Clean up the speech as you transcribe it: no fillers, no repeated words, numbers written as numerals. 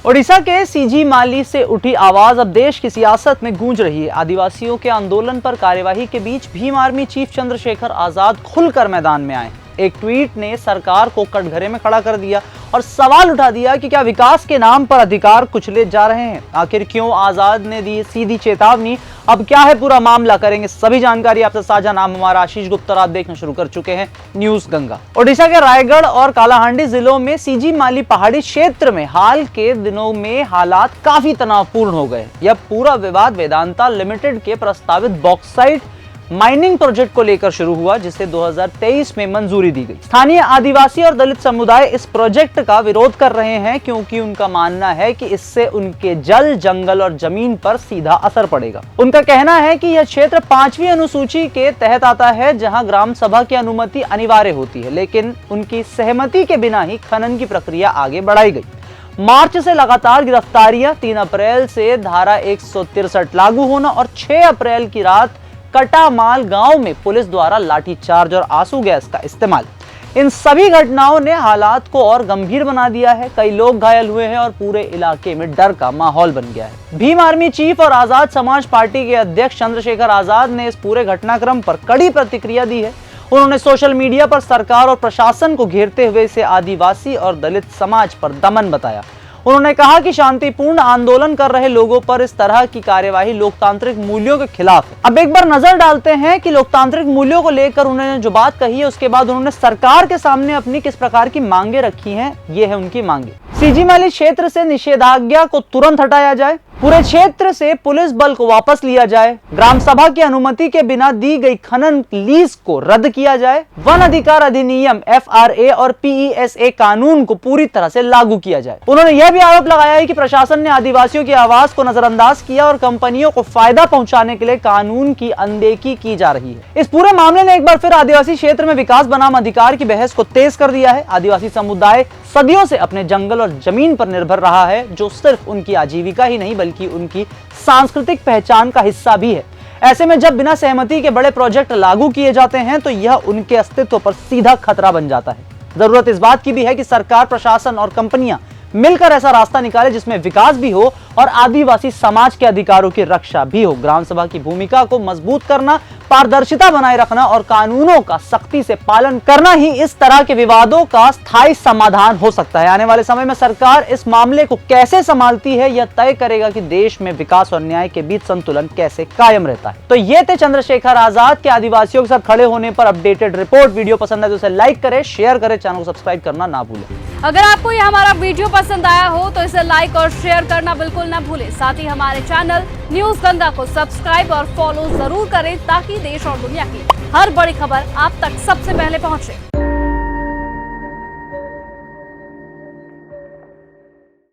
ओडिशा के सीजी माली से उठी आवाज अब देश की सियासत में गूंज रही है। आदिवासियों के आंदोलन पर कार्यवाही के बीच भीम आर्मी चीफ चंद्रशेखर आजाद खुलकर मैदान में आए। एक ट्वीट ने सरकार को कटघरे में खड़ा कर दिया और सवाल उठा दिया कि क्या विकास के नाम पर अधिकार कुचले जा रहे हैं। आखिर क्यों? आजाद ने दी सीधी चेतावनी। अब क्या है पूरा मामला, करेंगे सभी जानकारी आपसे साझा। नाम हमारा आशीष गुप्ता और आप देखना शुरू कर चुके हैं न्यूज गंगा। ओडिशा के रायगढ़ और कालाहांडी जिलों में सीजी माली पहाड़ी क्षेत्र में हाल के दिनों में हालात काफी तनावपूर्ण हो गए। यह पूरा विवाद वेदांता लिमिटेड के प्रस्तावित बॉक्साइट माइनिंग प्रोजेक्ट को लेकर शुरू हुआ, जिसे 2023 में मंजूरी दी गई। स्थानीय आदिवासी और दलित समुदाय इस प्रोजेक्ट का विरोध कर रहे हैं क्योंकि उनका मानना है कि इससे उनके जल, जंगल और जमीन पर सीधा असर पड़ेगा। उनका कहना है कि यह क्षेत्र 5वीं अनुसूची के तहत आता है, जहां ग्राम सभा की अनुमति अनिवार्य होती है, लेकिन उनकी सहमति के बिना ही खनन की प्रक्रिया आगे बढ़ाई गई। मार्च से लगातार गिरफ्तारियां, 3 अप्रैल से धारा 163 लागू होना और 6 अप्रैल की रात कटामाल गांव में पुलिस द्वारा लाठीचार्ज और आंसू गैस का इस्तेमाल, इन सभी घटनाओं ने हालात को और गंभीर बना दिया है। कई लोग घायल हुए हैं और पूरे इलाके में डर का माहौल बन गया है। भीम आर्मी चीफ और आजाद समाज पार्टी के अध्यक्ष चंद्रशेखर आजाद ने इस पूरे घटनाक्रम पर कड़ी प्रतिक्रिया दी है। उन्होंने सोशल मीडिया पर सरकार और प्रशासन को घेरते हुए इसे आदिवासी और दलित समाज पर दमन बताया। उन्होंने कहा कि शांतिपूर्ण आंदोलन कर रहे लोगों पर इस तरह की कार्यवाही लोकतांत्रिक मूल्यों के खिलाफ है। अब एक बार नजर डालते हैं कि लोकतांत्रिक मूल्यों को लेकर उन्होंने जो बात कही है, उसके बाद उन्होंने सरकार के सामने अपनी किस प्रकार की मांगे रखी हैं। ये है उनकी मांगे। सीजी माली क्षेत्र से निषेधाज्ञा को तुरंत हटाया जाए, पूरे क्षेत्र से पुलिस बल को वापस लिया जाए, ग्राम सभा की अनुमति के बिना दी गई खनन लीज को रद्द किया जाए, वन अधिकार अधिनियम FRA और PESA कानून को पूरी तरह से लागू किया जाए। उन्होंने यह भी आरोप लगाया है कि प्रशासन ने आदिवासियों की आवाज को नजरअंदाज किया और कंपनियों को फायदा पहुंचाने के लिए कानून की अनदेखी की जा रही है। इस पूरे मामले ने एक बार फिर आदिवासी क्षेत्र में विकास बनाम अधिकार की बहस को तेज कर दिया है। आदिवासी समुदाय सदियों से अपने जंगल और जमीन पर निर्भर रहा है, जो सिर्फ उनकी आजीविका ही नहीं बल्कि उनकी सांस्कृतिक पहचान का हिस्सा भी है। ऐसे में जब बिना सहमति के बड़े प्रोजेक्ट लागू किए जाते हैं तो यह उनके अस्तित्व पर सीधा खतरा बन जाता है। जरूरत इस बात की भी है कि सरकार, प्रशासन और कंपनियां मिलकर ऐसा रास्ता निकाले जिसमें विकास भी हो और आदिवासी समाज के अधिकारों की रक्षा भी हो। ग्राम सभा की भूमिका को मजबूत करना, पारदर्शिता बनाए रखना और कानूनों का सख्ती से पालन करना ही इस तरह के विवादों का स्थायी समाधान हो सकता है। आने वाले समय में सरकार इस मामले को कैसे संभालती है, यह तय करेगा कि देश में विकास और न्याय के बीच संतुलन कैसे कायम रहता है। तो ये थे चंद्रशेखर आजाद के आदिवासियों के साथ खड़े होने पर अपडेटेड रिपोर्ट। वीडियो पसंद है तो इसे लाइक करें, शेयर करें, चैनल को सब्सक्राइब करना ना भूलें। अगर आपको यह हमारा वीडियो पसंद आया हो तो इसे लाइक और शेयर करना बिल्कुल ना भूलें। साथ ही हमारे चैनल न्यूज गंगा को सब्सक्राइब और फॉलो जरूर करें ताकि देश और दुनिया की हर बड़ी खबर आप तक सबसे पहले पहुंचे।